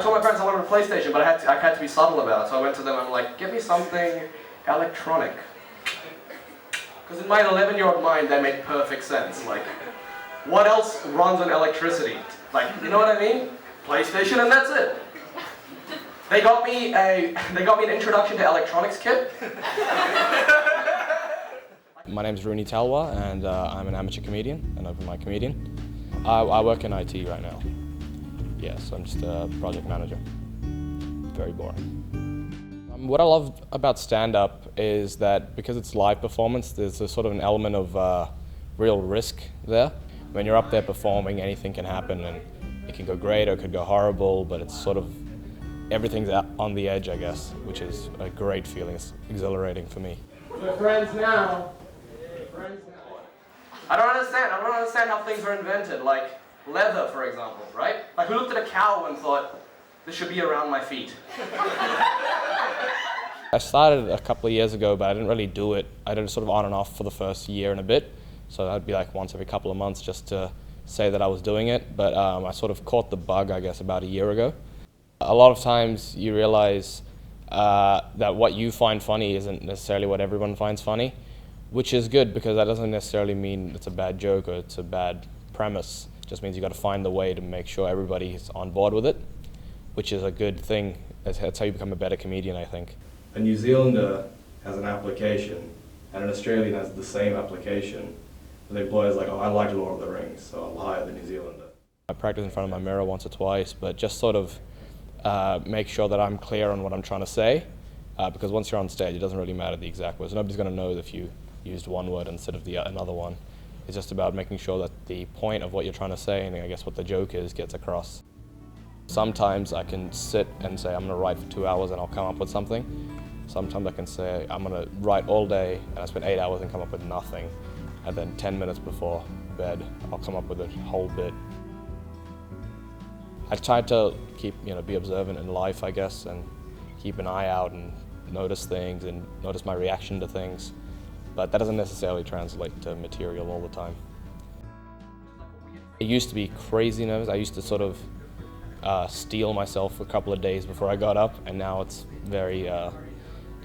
told my parents I wanted a PlayStation, but I had to be subtle about it. So I went to them and I'm like, get me something electronic. Because in my 11-year-old mind, that made perfect sense. Like, what else runs on electricity? Like, you know what I mean? PlayStation, and that's it. They got me an introduction to electronics kit. My name's Runi Talwar, and I'm an amateur comedian, an open mic comedian. I work in IT right now. Yes, I'm just a project manager. Very boring. What I love about stand-up is that because it's live performance, there's a sort of an element of real risk there. When you're up there performing, anything can happen, and it can go great or it could go horrible, but it's sort of, everything's on the edge, I guess, which is a great feeling. It's exhilarating for me. We're friends now. I don't understand how things are invented, like leather, for example, right? Like, who looked at a cow and thought, this should be around my feet? I started a couple of years ago, but I didn't really do it. I did it sort of on and off for the first year and a bit. So that'd be like once every couple of months just to say that I was doing it. But I sort of caught the bug, I guess, about a year ago. A lot of times you realize that what you find funny isn't necessarily what everyone finds funny, which is good because that doesn't necessarily mean it's a bad joke or it's a bad premise. It just means you got to find the way to make sure everybody's on board with it, which is a good thing. That's how you become a better comedian, I think. A New Zealander has an application and an Australian has the same application. And the employer's like, oh, I like Lord of the Rings, so I'll hire the New Zealander. I practice in front of my mirror once or twice, but just sort of make sure that I'm clear on what I'm trying to say, because once you're on stage, it doesn't really matter the exact words. Nobody's going to know if you used one word instead of another one. It's just about making sure that the point of what you're trying to say, and I guess what the joke is, gets across. Sometimes I can sit and say, I'm going to write for 2 hours and I'll come up with something. Sometimes I can say, I'm going to write all day and I spend 8 hours and come up with nothing. And then 10 minutes before bed, I'll come up with a whole bit. I try to be observant in life, I guess, and keep an eye out and notice things and notice my reaction to things. But that doesn't necessarily translate to material all the time. It used to be crazy nervous. I used to sort of steel myself for a couple of days before I got up, and now it's very,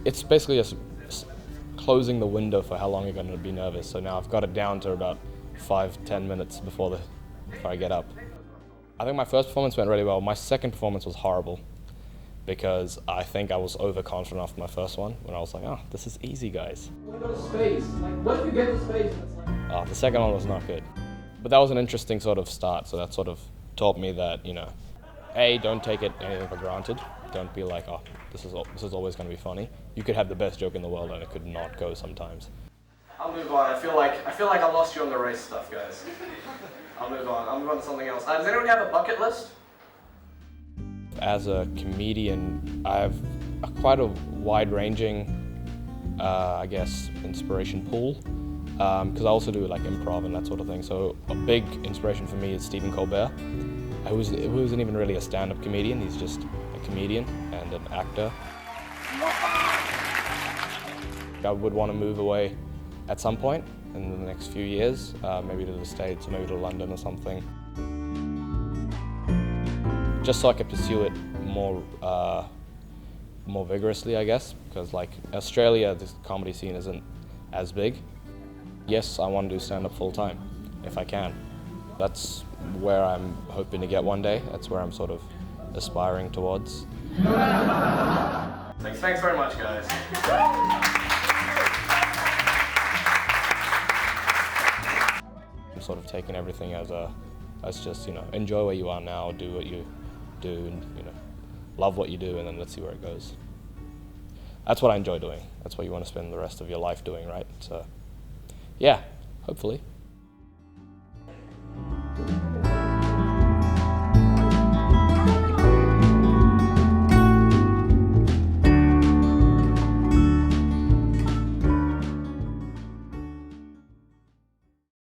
it's basically just closing the window for how long you're going to be nervous. So now I've got it down to about 5-10 minutes before I get up. I think my first performance went really well. My second performance was horrible because I think I was overconfident after my first one when I was like, oh, this is easy, guys. What about space? Like, what if you get to space and it's like... Oh, the second one was not good. But that was an interesting sort of start, so that sort of taught me that, A, don't take anything for granted. Don't be like, oh, this is always going to be funny. You could have the best joke in the world and it could not go sometimes. I'll move on. I feel like I lost you on the race stuff, guys. I'll move on. I'll move on to something else. Does anyone have a bucket list? As a comedian, I have quite a wide-ranging, I guess, inspiration pool. Because I also do like improv and that sort of thing. So a big inspiration for me is Colbert, who isn't even really a stand-up comedian. He's just a comedian and an actor. I would want to move away at some point in the next few years, maybe to the States or maybe to London or something. Just so I could pursue it more vigorously, I guess, because like Australia, the comedy scene isn't as big. Yes, I want to do stand-up full-time, if I can. That's where I'm hoping to get one day. That's where I'm sort of aspiring towards. Thanks very much, guys. I'm sort of taking everything as just, enjoy where you are now, do what you do, and, love what you do, and then let's see where it goes. That's what I enjoy doing. That's what you want to spend the rest of your life doing, right? So, yeah, hopefully.